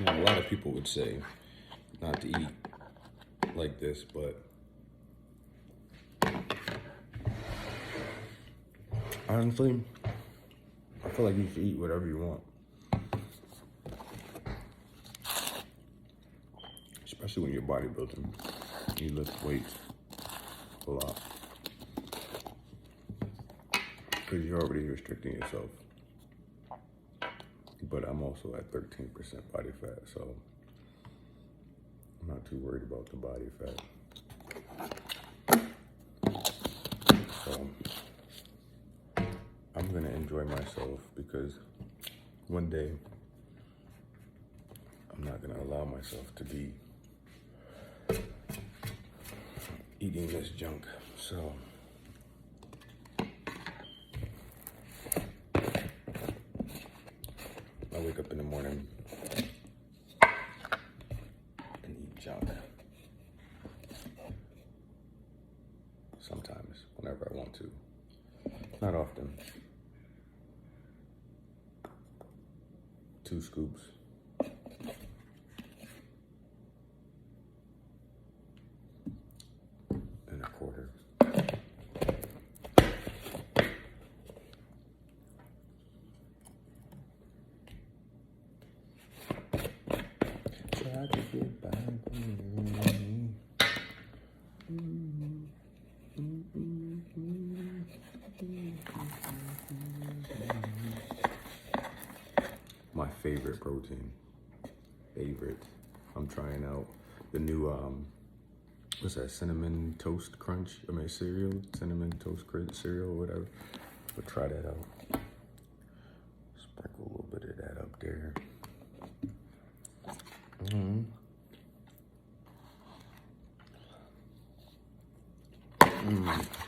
Now, a lot of people would say not to eat like this, but honestly, I feel like you should eat whatever you want. Especially when you're bodybuilding. You lift weights a lot. Because you're already restricting yourself. But I'm also at 13% body fat, so I'm not too worried about the body fat. So I'm gonna enjoy myself because one day I'm not gonna allow myself to be eating this junk. So I wake up in the morning and eat junk. Sometimes, whenever I want to. Not often. 2 scoops. And a quarter. Try to get back on me. My favorite protein. Favorite. I'm trying out the new, what's that, cinnamon toast crunch? I mean, cereal, cinnamon toast crunch cereal or whatever. But try that out. Sprinkle a little bit of that up there.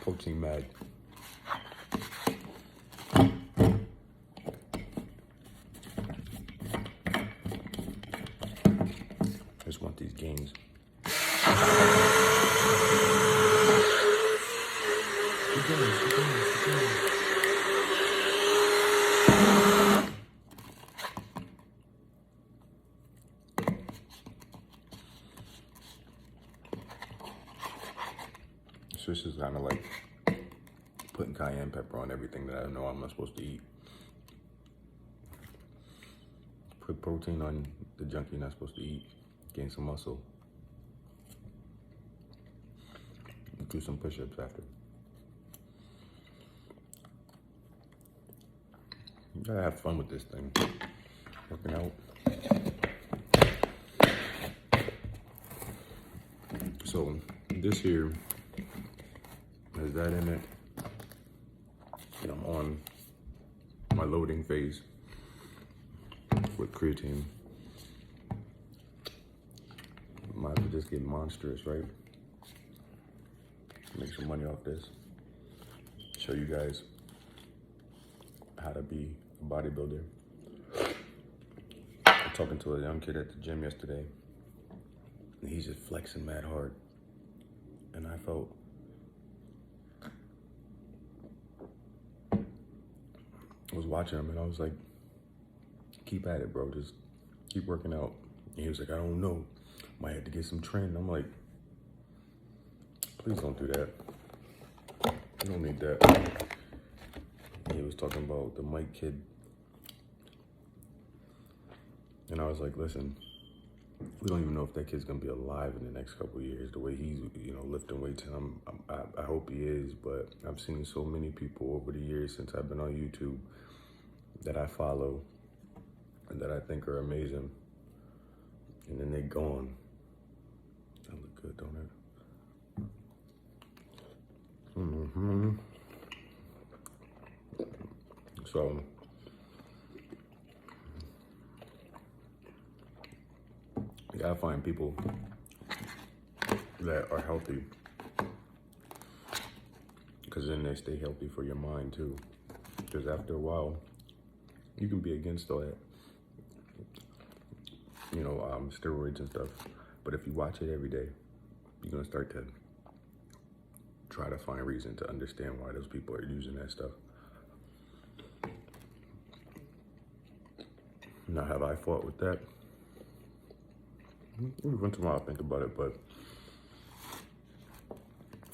Protein mag. Just want these gains. So this is kind of like putting cayenne pepper on everything that I know I'm not supposed to eat. Put protein on the junk you're not supposed to eat. Gain some muscle. Do some push-ups after. You gotta have fun with this thing. Working out. So this here has that in it. And I'm on my loading phase with creatine. Might as well just get monstrous, right? Make some money off this. Show you guys how to be a bodybuilder. I'm talking to a young kid at the gym yesterday, and he's just flexing mad hard. And I felt, I was watching him and I was like, keep at it, bro. Just keep working out. And he was like, I don't know. Might have to get some training. I'm like, please don't do that. You don't need that. And he was talking about the Mike kid. And I was like, listen, we don't even know if that kid's gonna be alive in the next couple of years, the way he's, lifting weights. And I hope he is, but I've seen so many people over the years since I've been on YouTube that I follow and that I think are amazing. And then they're gone. That look good, don't it? So, you gotta find people that are healthy, because then they stay healthy for your mind too. Because after a while, you can be against all that, steroids and stuff. But if you watch it every day, you're gonna start to try to find reason to understand why those people are using that stuff. Now, have I fought with that? Every once in a while I think about it, but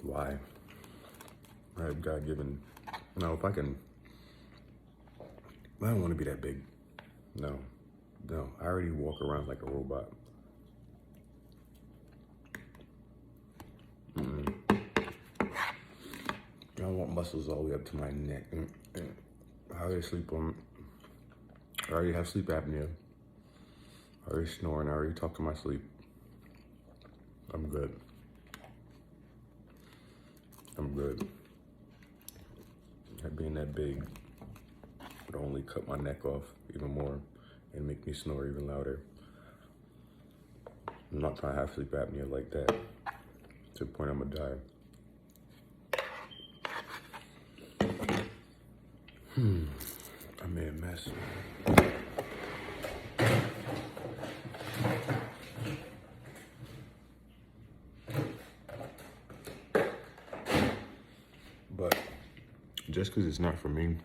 why? I have God given. Now, if I can, I don't want to be that big. No, no. I already walk around like a robot. I don't want muscles all the way up to my neck. I already sleep on. I already have sleep apnea. I already snoring. I already talk in my sleep. I'm good. I'm good. That being that big would only cut my neck off even more and make me snore even louder. I'm not trying to have sleep apnea like that to the point I'm gonna die. I made a mess. But just because it's not for me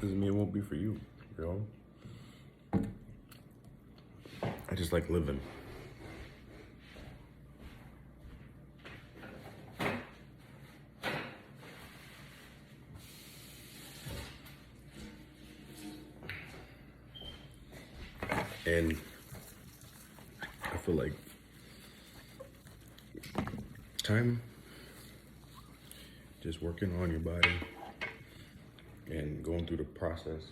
doesn't mean it won't be for you, you know? I just like living. And I feel like time just working on your body and going through the process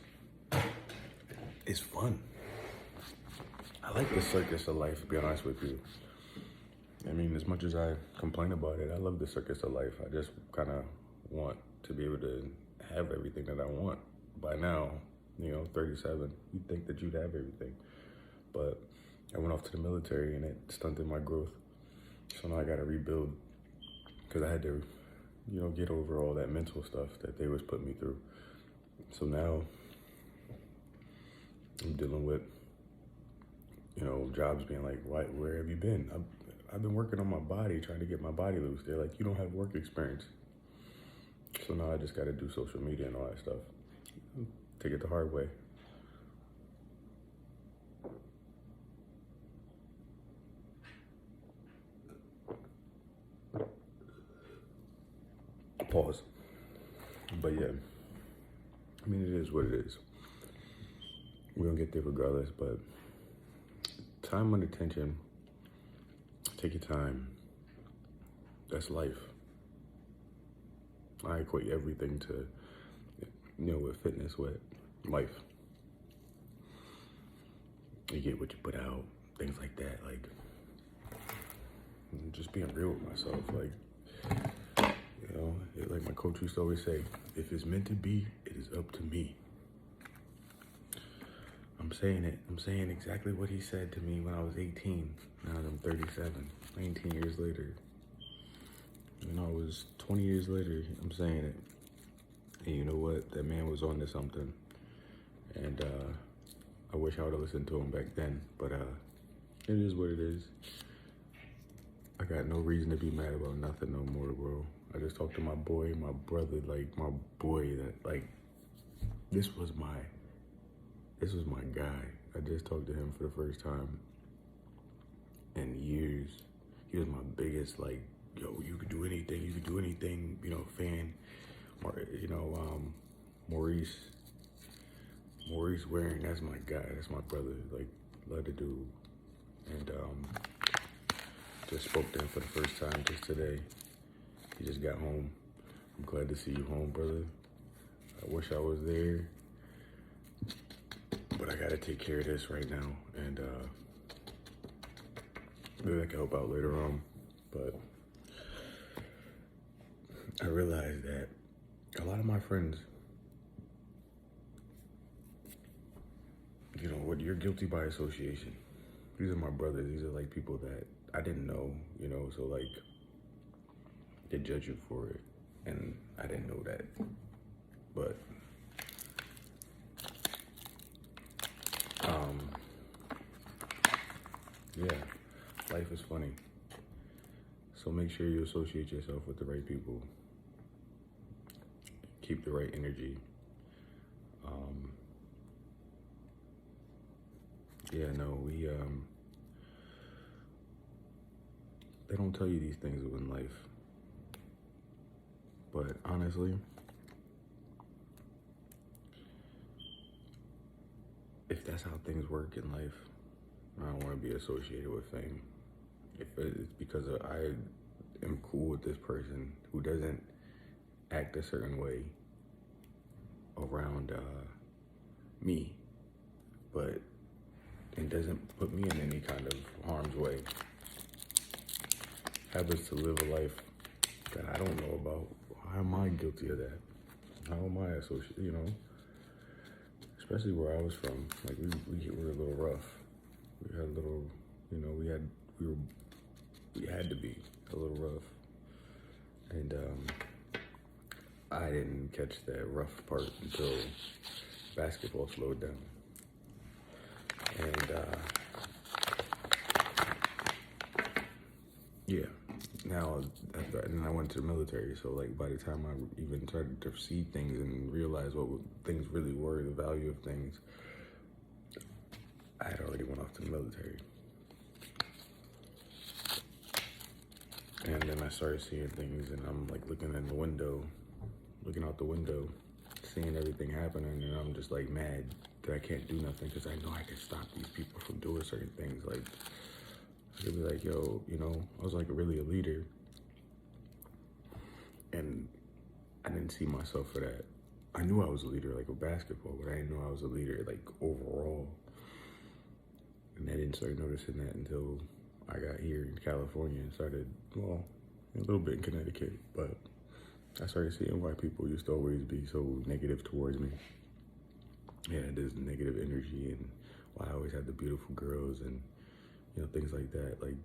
is fun. I like the circus of life, to be honest with you. I mean, as much as I complain about it, I love the circus of life. I just kind of want to be able to have everything that I want. By now, 37, you'd think that you'd have everything. But I went off to the military and it stunted my growth. So now I got to rebuild because I had to, get over all that mental stuff that they was putting me through. So now I'm dealing with, jobs being like, where have you been? I've been working on my body, trying to get my body loose. They're like, you don't have work experience. So now I just got to do social media and all that stuff. Take it the hard way. Pause. But yeah, I mean, it is what it is. We're gonna get there regardless, but time and attention, take your time. That's life. I equate everything to, with fitness, with life. You get what you put out, things like that. Like, just being real with myself. Like, like my coach used to always say, if it's meant to be, it is up to me. I'm saying it. I'm saying exactly what he said to me when I was 18. Now that I'm 37, 19 years later. When I was 20 years later, I'm saying it. And you know what? That man was on to something. And I wish I would have listened to him back then. But it is what it is. I got no reason to be mad about nothing no more, bro. I just talked to my boy, my brother, like my boy that this was my guy. I just talked to him for the first time in years. He was my biggest, you could do anything, fan. Or, Maurice Waring, that's my guy, that's my brother, love the dude. And just spoke to him for the first time just today. He just got home. I'm glad to see you home, brother. I wish I was there, but I gotta take care of this right now. And maybe I can help out later on. But I realized that a lot of my friends, you're guilty by association. These are my brothers. These are people that I didn't know, so they judge you for it. And I didn't know that. But yeah, life is funny. So make sure you associate yourself with the right people. Keep the right energy. yeah, no, they don't tell you these things in life. But honestly, if that's how things work in life, I don't want to be associated with fame. If it's because I am cool with this person who doesn't act a certain way around me, but it doesn't put me in any kind of harm's way, happens to live a life that I don't know about, how am I guilty of that? How am I associated, especially where I was from, like we were a little rough. We had a little, we had to be a little rough. And I didn't catch that rough part until basketball slowed down. And yeah, now, and then I went to the military, so like by the time I even started to see things and realize what things really were, the value of things, I had already went off to the military. And then I started seeing things, and I'm like looking out the window, seeing everything happening, and I'm just like mad that I can't do nothing because I know I can stop these people from doing certain things. Like, I could be like, yo, I was like really a leader, and I didn't see myself for that. I knew I was a leader, like with basketball, but I didn't know I was a leader, like overall. And I didn't start noticing that until I got here in California and started, well, a little bit in Connecticut, but I started seeing why people used to always be so negative towards me. Yeah, there's negative energy, and why I always had the beautiful girls and, things like that. Like,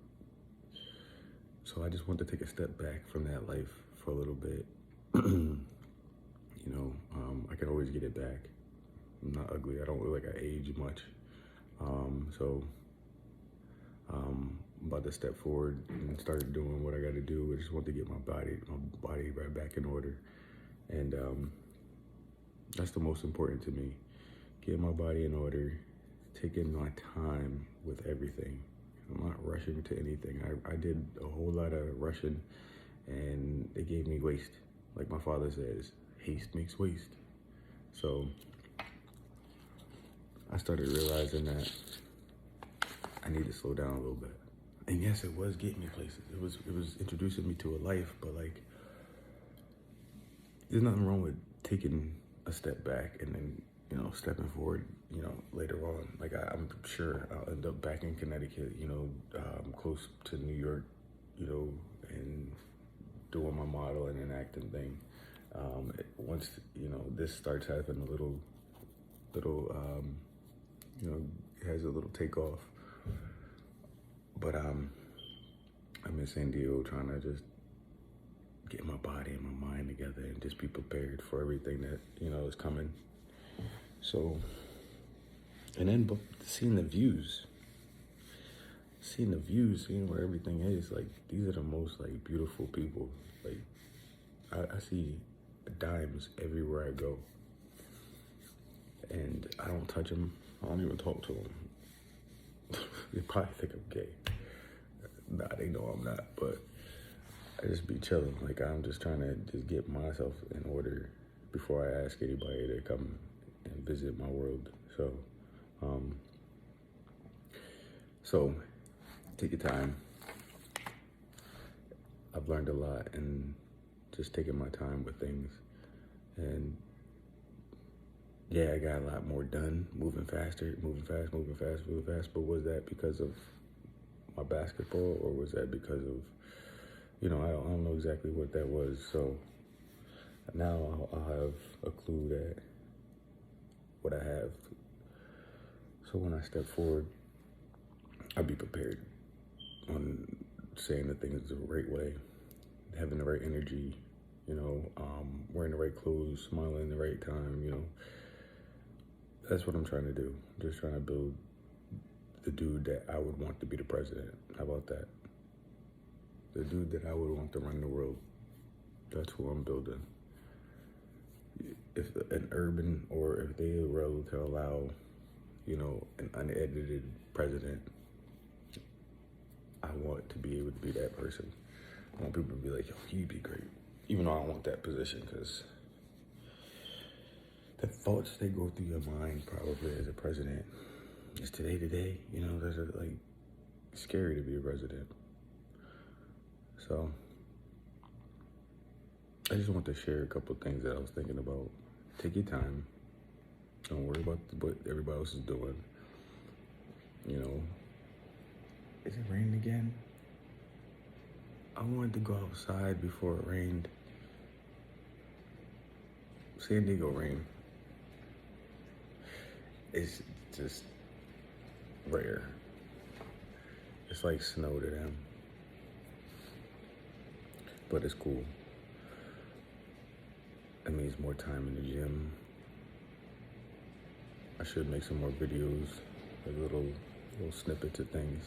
so I just wanted to take a step back from that life for a little bit. I can always get it back. I'm not ugly. I don't look like I age much. So I'm about to step forward and start doing what I got to do. I just want to get my body right back in order. And that's the most important to me. Getting my body in order, taking my time with everything. I'm not rushing to anything. I did a whole lot of rushing, and it gave me waste. Like my father says, haste makes waste. So I started realizing that I need to slow down a little bit. And yes, it was getting me places. It was introducing me to a life, but like, there's nothing wrong with taking a step back and then, stepping forward, later on. Like I'm sure I'll end up back in Connecticut, close to New York, and doing my modeling and acting thing. Once, this starts having a little, has a little takeoff. But I'm in San Diego trying to just get my body and my mind together and just be prepared for everything that, is coming. So, and then seeing the views, seeing where everything is, like, these are the most, like, beautiful people. Like, I see dimes everywhere I go. And I don't touch them. I don't even talk to them. They probably think I'm gay. Nah, they know I'm not, but I just be chilling. Like, I'm just trying to just get myself in order before I ask anybody to come and visit my world. So take your time. I've learned a lot, and just taking my time with things. And yeah, I got a lot more done, moving fast. But was that because of my basketball, or was that because of, I don't know exactly what that was. So now I'll have a clue that what I have. So when I step forward, I'll be prepared on saying the things the right way, having the right energy, wearing the right clothes, smiling the right time, That's what I'm trying to do. I'm just trying to build the dude that I would want to be the president. How about that? The dude that I would want to run the world. That's who I'm building. If an urban, or if they were able to allow, an unedited president, I want to be able to be that person. I want people to be like, yo, you'd be great. Even though I don't want that position, because the thoughts that go through your mind probably as a president is today, you know, that's like scary to be a president. So I just want to share a couple of things that I was thinking about. Take your time. Don't worry about what everybody else is doing. You know, is it raining again? I wanted to go outside before it rained. San Diego rain. It's just rare. It's like snow to them. But it's cool. That means more time in the gym. I should make some more videos, like little snippets of things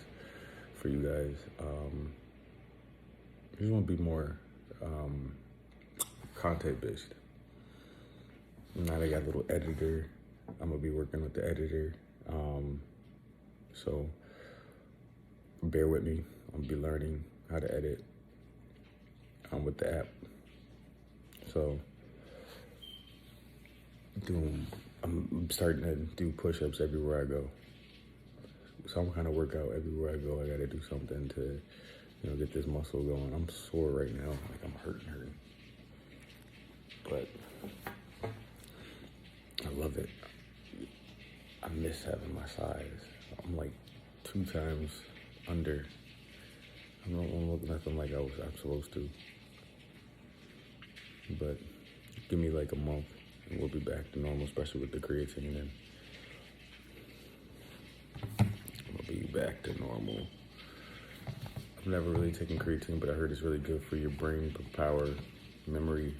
for you guys. I just want to be more content based. Now I got a little editor. I'm gonna be working with the editor. So bear with me. I'm gonna be learning how to edit with the app. So I'm starting to do push-ups everywhere I go. Some kind of workout everywhere I go. I gotta do something to, you know, get this muscle going. I'm sore right now, like I'm hurting. But I love it. I miss having my size. I'm like 2 times under. I don't look nothing like I'm supposed to. But give me like a month and we'll be back to normal, especially with the creatine. And we'll be back to normal. I've never really taken creatine, but I heard it's really good for your brain power, memory,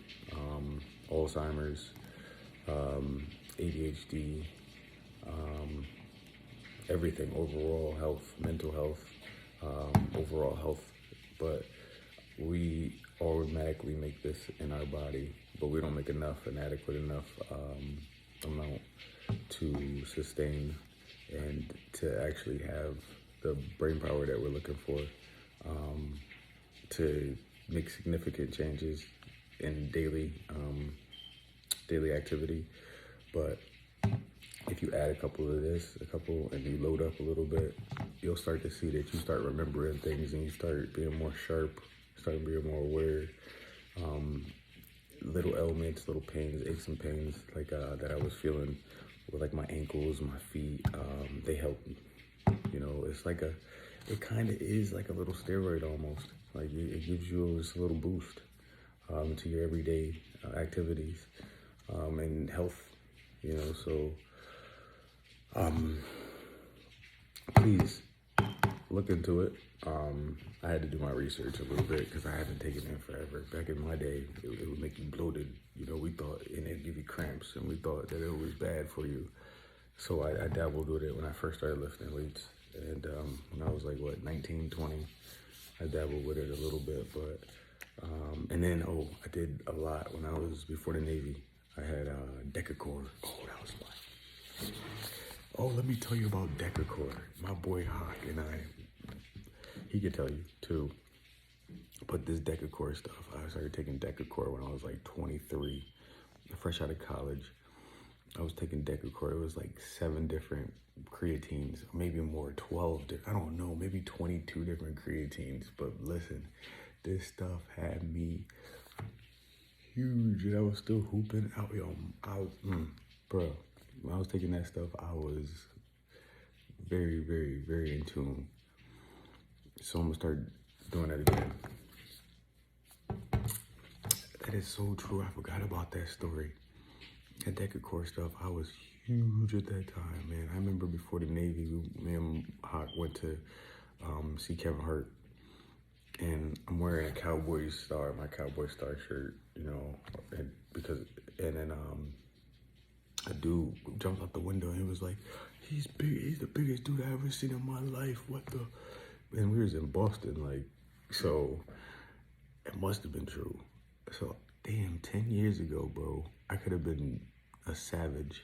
Alzheimer's, ADHD, everything, overall health, mental health, overall health. But we automatically make this in our body, but we don't make an adequate enough amount to sustain and to actually have the brain power that we're looking for, to make significant changes in daily activity. But if you add a couple, and you load up a little bit, you'll start to see that you start remembering things and you start being more sharp, start being more aware. Little ailments, little pains, aches and pains like that I was feeling with like my ankles, my feet, they help me. You know, it's like it kind of is like a little steroid almost. Like it gives you just a little boost to your everyday activities and health, you know. So please look into it. I had to do my research a little bit because I haven't taken it forever. Back in my day, it would make you bloated. You know, we thought, and it'd give you cramps, and we thought that it was bad for you. So I dabbled with it when I first started lifting weights. And when I was like, 19, 20, I dabbled with it a little bit. But, and then, I did a lot when I was before the Navy. I had Decacore. Oh, that was fun. Oh, let me tell you about Decacore. My boy Hawk and he could tell you too. But this Decacore stuff, I started taking Decacore when I was like 23, fresh out of college. I was taking Decacore. It was like 7 different creatines, maybe more, 12 different, I don't know, maybe 22 different creatines. But listen, this stuff had me huge, and I was still hooping out. Bro, when I was taking that stuff, I was very, very, very in tune. So I'm gonna start doing that again. That is so true. I forgot about that story. That Decacore stuff, I was huge at that time, man. I remember before the Navy, me and Hawk went to see Kevin Hart, and I'm wearing my Cowboy Star shirt, you know, and then a dude jumped out the window and he was like, he's big, he's the biggest dude I ever seen in my life, what the? And we was in Boston, like, so it must have been true. So, damn, 10 years ago, bro, I could have been a savage.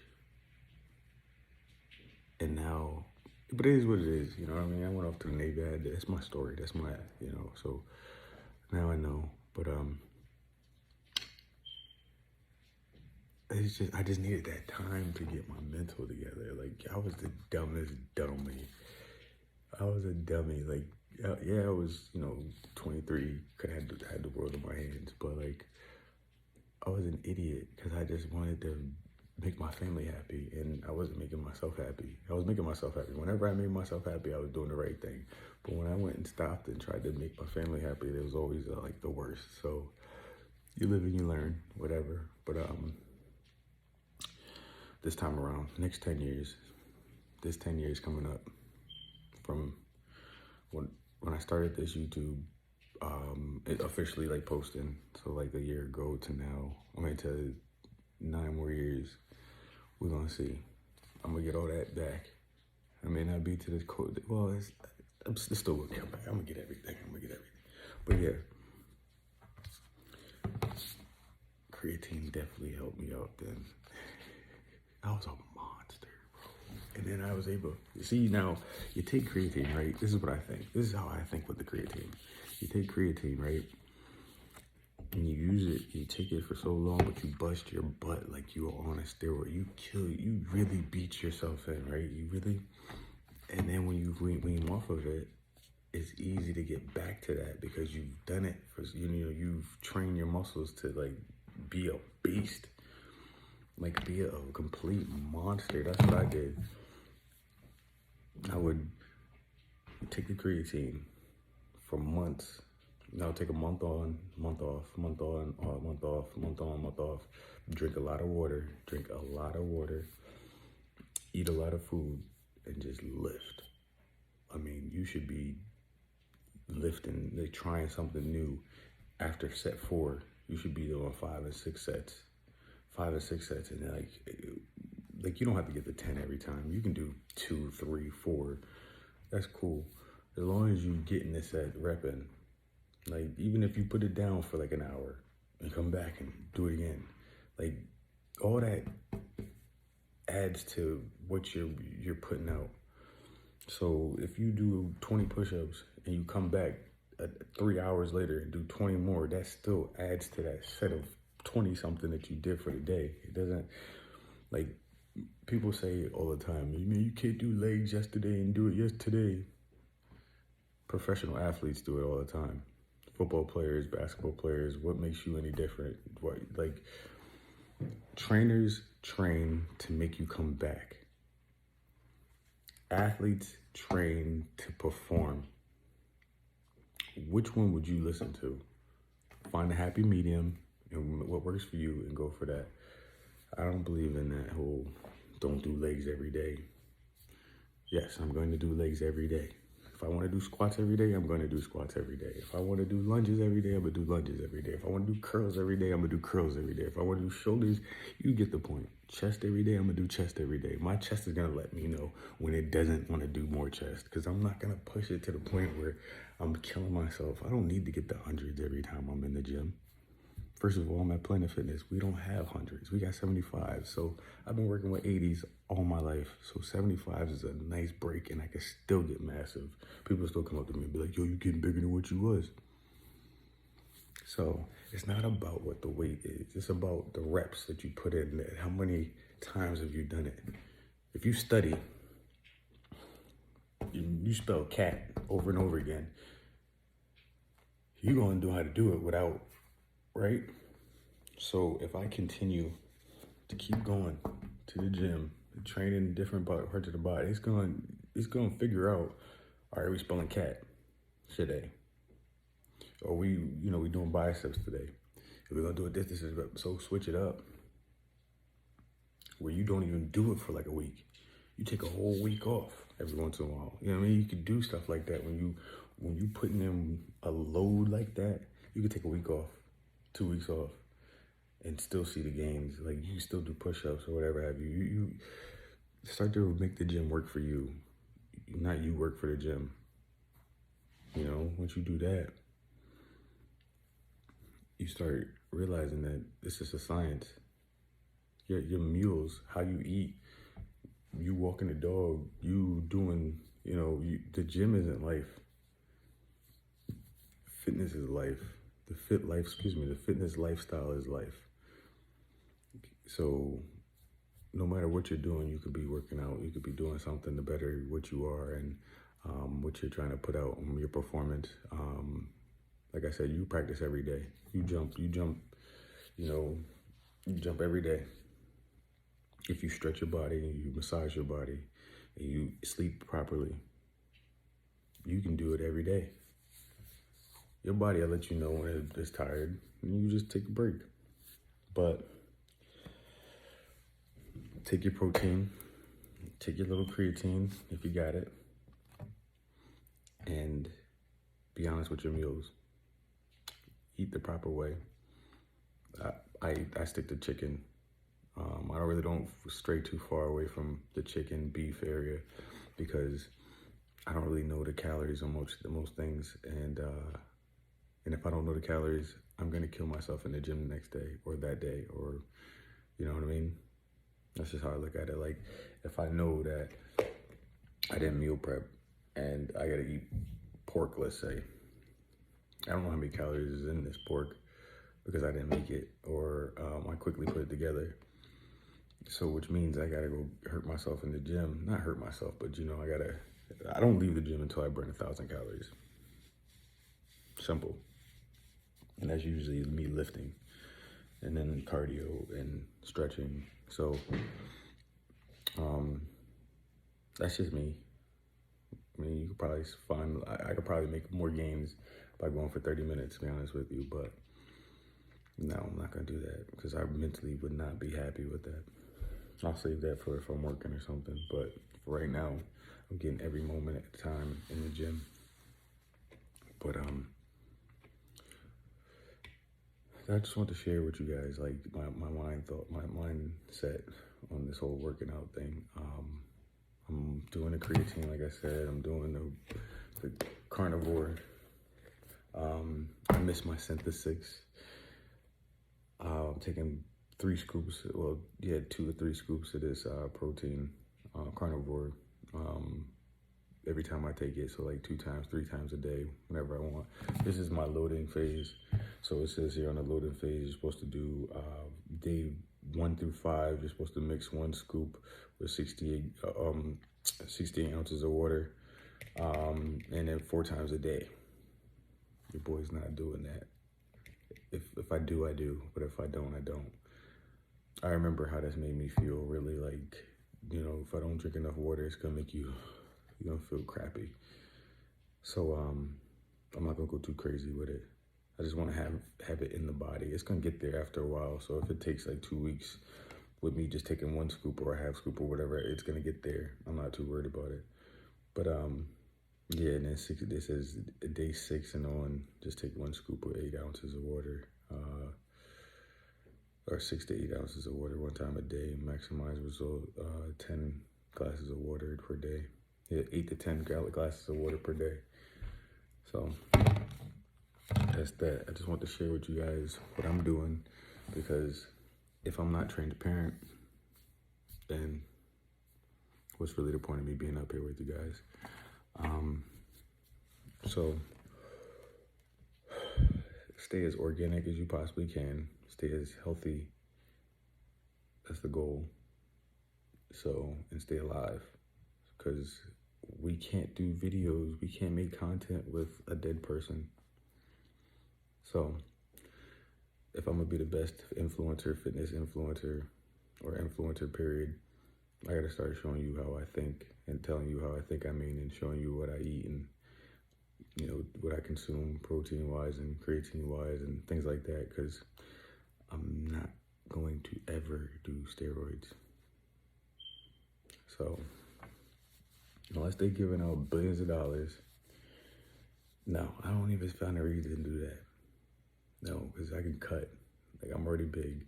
And now But it is what it is, you know what I mean? I went off to the Navy. That's my story. That's my, you know, so now I know. But it's just, I just needed that time to get my mental together. Like, I was the dumbest dummy. I was a dummy. Like, yeah, I was, 23, could have had the world in my hands, but like, I was an idiot because I just wanted to make my family happy, and I wasn't making myself happy. I was making myself happy. Whenever I made myself happy, I was doing the right thing. But when I went and stopped and tried to make my family happy, it was always like the worst. So you live and you learn, whatever. But this time around, next 10 years, this 10 years coming up from when I started this YouTube, it officially like posting. So like a year ago to now, I mean to 9 more years, we're gonna see. I'm gonna get all that back. I may not be to this code. Well, it's still gonna come back. I'm gonna get everything. But yeah, creatine definitely helped me out then. I was a monster, bro. And then I was able, you see now, you take creatine, right? This is what I think. This is how I think with the creatine. You take creatine, right? And you use it, you take it for so long, but you bust your butt like you are on a steroid. You really beat yourself in, right? You really, and then when you wean off of it, it's easy to get back to that because you've done it for, you've trained your muscles to like be a beast, like be a complete monster. That's what I did. I would take the creatine for months. Now take a month on, month off, month on, month off, month on, month off. Drink a lot of water, eat a lot of food, and just lift. I mean, you should be lifting, like trying something new. After set 4, you should be doing 5 and 6 sets. 5 and 6 sets, and like you don't have to get the 10 every time. You can do 2, 3, 4. That's cool. As long as you getting this set repping. Like, even if you put it down for like an hour and come back and do it again, like all that adds to what you're putting out. So if you do 20 push-ups and you come back 3 hours later and do 20 more, that still adds to that set of 20 something that you did for the day. It doesn't, like, people say all the time, you can't do legs yesterday and do it yesterday. Professional athletes do it all the time. Football players, basketball players, what makes you any different? What, like, trainers train to make you come back. Athletes train to perform. Which one would you listen to? Find a happy medium and what works for you and go for that. I don't believe in that whole don't do legs every day. Yes, I'm going to do legs every day. If I want to do squats every day, I'm going to do squats every day. If I want to do lunges every day, I'm going to do lunges every day. If I want to do curls every day, I'm going to do curls every day. If I want to do shoulders, you get the point. Chest every day, I'm going to do chest every day. My chest is going to let me know when it doesn't want to do more chest because I'm not going to push it to the point where I'm killing myself. I don't need to get the hundreds every time I'm in the gym. First of all, I'm at Planet Fitness. We don't have hundreds. We got 75. So I've been working with 80s all my life. So 75 is a nice break and I can still get massive. People still come up to me and be like, yo, you getting bigger than what you was. So it's not about what the weight is. It's about the reps that you put in there. How many times have you done it? If you study, you spell cat over and over again, you're going to know how to do it without, right? So if I continue to keep going to the gym, training different parts of the body, it's going to figure out, all right, we spelling cat today. Or we doing biceps today. If we're going to do it this is, so switch it up. Where you don't even do it for like a week. You take a whole week off every once in a while. You know what I mean? You can do stuff like that. When you putting in a load like that, you can take a week off, 2 weeks off, and still see the gains. Like, you can still do push-ups or whatever have you. You start to make the gym work for you, not you work for the gym. You know, once you do that, you start realizing that this is a science. Your meals, how you eat, you walking the dog, you doing, the gym isn't life. Fitness is life. The fitness lifestyle is life. So no matter what you're doing, you could be working out, you could be doing something to better what you are and what you're trying to put out on your performance. Like I said, you practice every day. You jump, you jump every day. If you stretch your body, you massage your body, and you sleep properly, you can do it every day. Your body will let you know when it's tired, and you just take a break. But take your protein, take your little creatine if you got it, and be honest with your meals. Eat the proper way. I stick to chicken. I don't stray too far away from the chicken, beef area because I don't really know the calories on most things. And if I don't know the calories, I'm going to kill myself in the gym the next day or that day, or, you know what I mean? That's just how I look at it. Like, if I know that I didn't meal prep and I got to eat pork, let's say, I don't know how many calories is in this pork because I didn't make it, or I quickly put it together. So, which means I got to go hurt myself in the gym. Not hurt myself, but, I don't leave the gym until I burn 1,000 calories. Simple. And that's usually me lifting and then cardio and stretching. So, that's just me. I mean, you could probably I could probably make more gains by going for 30 minutes, to be honest with you, but no, I'm not gonna do that because I mentally would not be happy with that. I'll save that for if I'm working or something, but for right now, I'm getting every moment at a time in the gym. But I just want to share with you guys like my mindset on this whole working out thing. I'm doing the creatine, like I said. I'm doing the carnivore. I miss my synthesis. I'm taking 2 to 3 scoops of this protein carnivore every time I take it. So like 2 times, 3 times a day, whenever I want. This is my loading phase. So it says here on the loading phase, you're supposed to do day 1 through 5. You're supposed to mix 1 scoop with 68 ounces of water, and then 4 times a day. Your boy's not doing that. If I do, I do. But if I don't, I don't. I remember how this made me feel really like, if I don't drink enough water, it's going to make you're going to feel crappy. So I'm not going to go too crazy with it. I just want to have it in the body. It's going to get there after a while. So if it takes like 2 weeks with me just taking 1 scoop or a half scoop or whatever, it's going to get there. I'm not too worried about it. But yeah, and then this is day 6 and on, just take 1 scoop with 8 ounces of water, or 6 to 8 ounces of water 1 time a day. Maximize result, 10 glasses of water per day. Yeah, 8 to 10 glasses of water per day. So that's that. I just want to share with you guys what I'm doing, because if I'm not transparent, then what's really the point of me being up here with you guys? So stay as organic as you possibly can. Stay as healthy. That's the goal. So, and stay alive, because we can't do videos. We can't make content with a dead person. So if I'm gonna be the best influencer, fitness influencer, or influencer period, I gotta start showing you how I think and telling you how I think, and showing you what I eat and, what I consume protein-wise and creatine-wise and things like that, because I'm not going to ever do steroids. So, unless they're giving out billions of dollars, no, I don't even find a reason to do that. No, because I can cut. Like, I'm already big.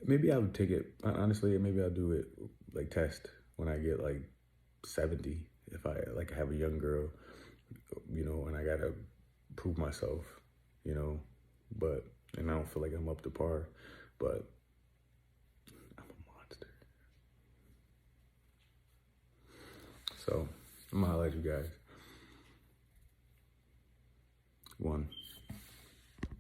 Maybe I'll take it, honestly, maybe I'll do it, like, test when I get, like, 70. If I, like, have a young girl, and I gotta prove myself, but, and I don't feel like I'm up to par, but I'm a monster. So I'm gonna holler at you guys. One.